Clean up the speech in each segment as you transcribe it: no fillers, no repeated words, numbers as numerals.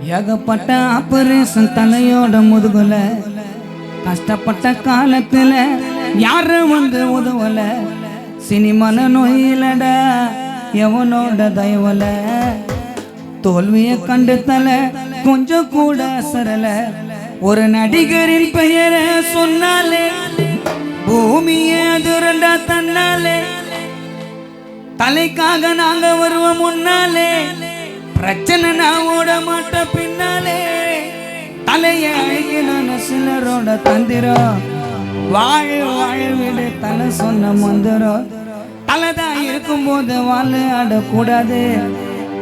ஏகப்பட்ட ஆபரேஷன் தலையோட முதுகுல கஷ்டப்பட்ட காலத்துல யாரும் வந்து உதவல சினிமல நோயிலட எவனோட தயவல தோல்வியை கண்டு தலை கொஞ்சம் கூட சரல ஒரு நடிகரின் பெயரை சொன்னாலே பூமியே அதிரண்டா தன்னாலே தலைக்காக நாங்க வருவோம் முன்னாலே பிரச்சனை நான் ஓட மாட்ட பின்னாலே தலைய அழகின சிலரோட தந்திரம் வாழ வாழ விடு தலை சொன்ன மந்திரம் தலைதான் இருக்கும் போது வாழ ஆடக்கூடாது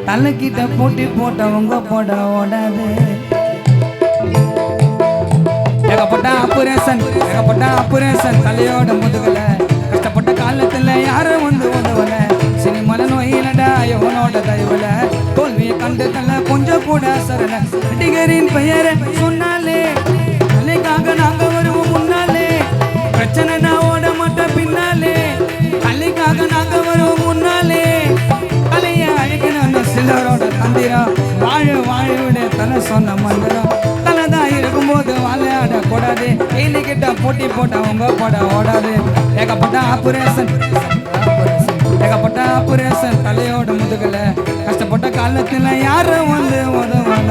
தலைக்கிட்ட போட்டி போட்டவங்க போட ஓடாது ஏகப்பட்ட ஆபரேஷன் தலையோட முதுகல கஷ்டப்பட்ட காலத்துல யாரும் வந்து உதவல சினிமல நோயிலடா எவனோட தயவுல தோல்வியை கண்டு தல கொஞ்சம் கூட சரல நடிகரின் பெயரை சொன்னாலே தலைக்காக நாங்க வருவோம் முன்னாலே பிரச்சனை நான் ஓட மாட்ட பின்னாலே தலைக்காக நாங்க வருவோம் முன்னாலே தலைய அழகின சிலரோட தந்திரம் வாழ வாழ விட தலை சொன்ன மந்திரம் தலைதான் இருக்கும்போது வாழையாட கூடாது கைலி கிட்ட போட்டி போட்டவங்க போட ஓடாது ஏகப்பட்ட ஆபரேஷன் தலையோட முதுகல கஷ்டப்பட்ட காலத்துல யாரும் வந்து உதவல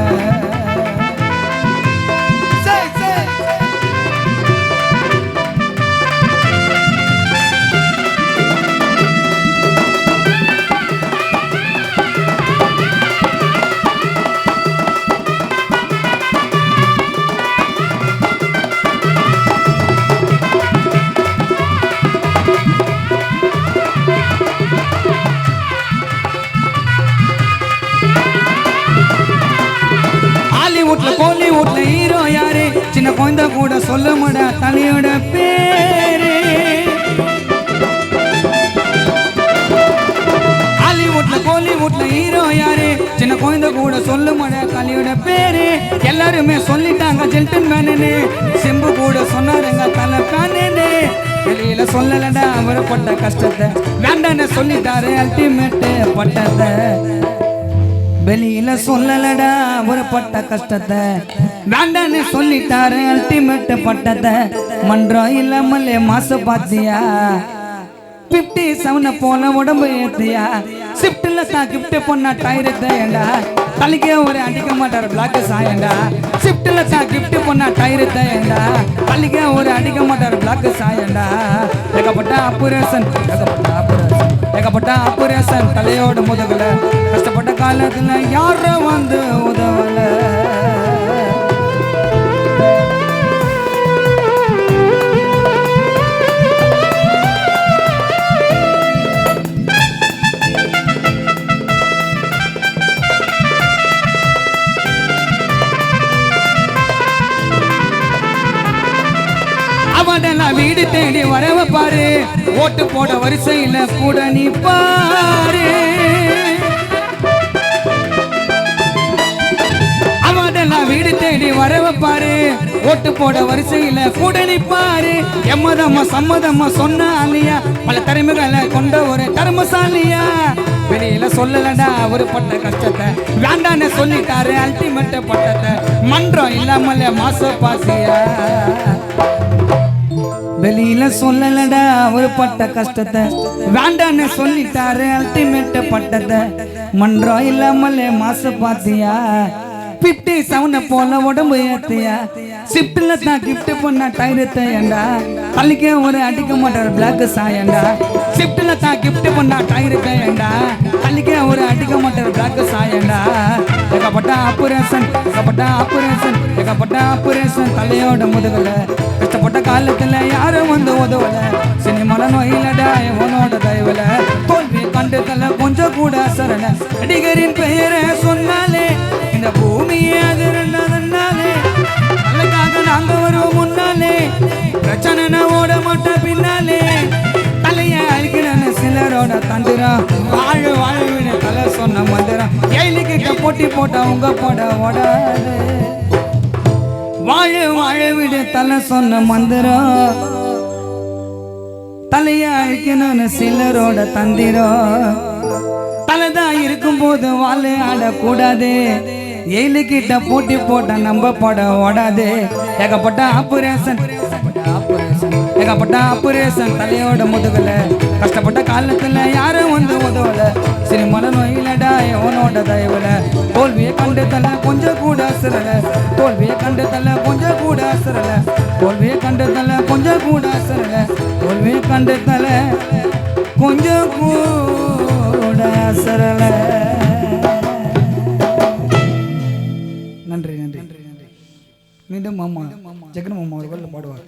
கோலிவுட்ல ஹீரோ யாரு சின்ன குழந்தை கூட சொல்ல மாட்டா தலையோட பேரு கோலிவுட்ல ஹீரோ யாரு சின்ன குழந்தை கூட சொல்ல மாட்டா தலையோட பேரு எல்லாருமே சொல்லிட்டாங்க ஜெல்டன் மேனு செம்பு கூட சொன்னாருங்க தலை பேனு வெளியில சொல்லலடா அவரை பட்ட கஷ்டத்தை வேண்டான்னு சொல்லிட்டாரு அல்டிமேட் பட்டத்தை வெளியில சொல்லலடா ஒரு பட்ட கஷ்டத்தை வேண்டான்னு சொல்லிட்டாரு அல்டிமேட் பட்டத்தை மன்றம் இல்லாமலே மாச பாத்தியா 57 போல உடம்பு ஏத்தியா ஷிப்ட்ல தான் கிஃப்ட் பண்ணா டயர் தேயண்டா தலைக்கே ஒரு அடிக்க மாட்டார் பிளாக் சாயண்டா ஷிப்ட்ல தான் கிஃப்ட் பண்ணா டயர் தேயண்டா தலைக்கே ஒரு அடிக்க மாட்டார் பிளாக் சாயண்டா ஏகப்பட்ட ஆபரேஷன் தலையோட முதுகல கஷ்டப்பட்ட காலத்துல யாரும் வந்து உதவல வீடு தேடி வரவ பாரு ஓட்டு போட வரிசையில கூட நீ பாரு அவதெல்லாம் வீடு தேடி வரவ பாரு ஓட்டு போட வரிசையில கூட நீ பாரு எம்மதம்மா சம்மதம்மா சொன்ன ஆலியா பல திறமைகளை கொண்ட ஒரு தர்மசாலியா வெளியில சொல்லலடா ஒரு பட்ட கஷ்டத்தை வேண்டான்னு சொல்லிட்டாரு அல்டிமேட் பட்டத்தை மன்றம் இல்லாமல மாச பாசியா வெளியில சொல்லலடா ஒரு பட்ட கஷ்டத்தை வேண்டான்னு சொல்லிட்டாரு அல்டிமேட் பட்டத்தை மன்றம் இல்லாமலே மாச பாத்தியா 57 போல உடம்பு ஏத்தியா ஷிப்ட்ல தான் கிஃப்ட் பண்ண டயர் தேயண்டா தலைக்கே ஒரு அடிக்க மாட்டார் பிளாக் சாயண்டா ஷிப்ட்ல தான் கிஃப்ட் பண்ண டயர் தேயண்டா தலைக்கே ஒரு அடிக்க மாட்டார் பிளாக் சாயண்டா ஏகப்பட்ட ஆபரேஷன் தலையோட முதுகல கஷ்டப்பட்ட காலத்துல யாரும் வந்து உதவல சினிமல நோயிலடா எவனோட தயவுல தோல்வி கண்டு தலை கொஞ்சம் கூட சரல நடிகரின் பெயரை சொன்னாலே இந்த பூமியே அதிரண்டாலே தலைக்காக நாங்க வருவோம் முன்னாலே பிரச்சனை ஓட மாட்ட பின்னாலே தலைய அழிக்கிற சிலரோட தந்திரம் வாழ வாழ விட தலை சொன்ன மந்திரம் ஏழு கிட்ட போட்டி போட்டவங்க போட ஓடாது வாழ வாழ விட தலை சொன்ன மந்திரம் தலைய அழிக்கணும்னு சிலரோட தந்திரம் தலைதான் இருக்கும் போது வாழ ஆடக்கூடாது ஏழு கிட்ட போட்டி போட்ட நம்ம பட ஓடாது ஏகப்பட்ட ஆபரேஷன் ஏகப்பட்ட ஆபரேஷன் தலையோட முதுகல கஷ்டப்பட்ட காலத்துல யாரும் வந்து உதவல சினிமல நோயிலடா எவனோட தயவுல தோல்வியை கண்டு தல கொஞ்சம் கூட அசரல தோல்வியை கண்டு தல கொஞ்சம் கூட அசரல தோல்வியை கண்டு தல கொஞ்சம் கூட அசரல தோல்வியை கண்டு தல கொஞ்சம் கூட அசரல. நன்றி நன்றி. மீண்டும் மாமா ஜெகன் மாமா அவர்கள் பாடுவார்.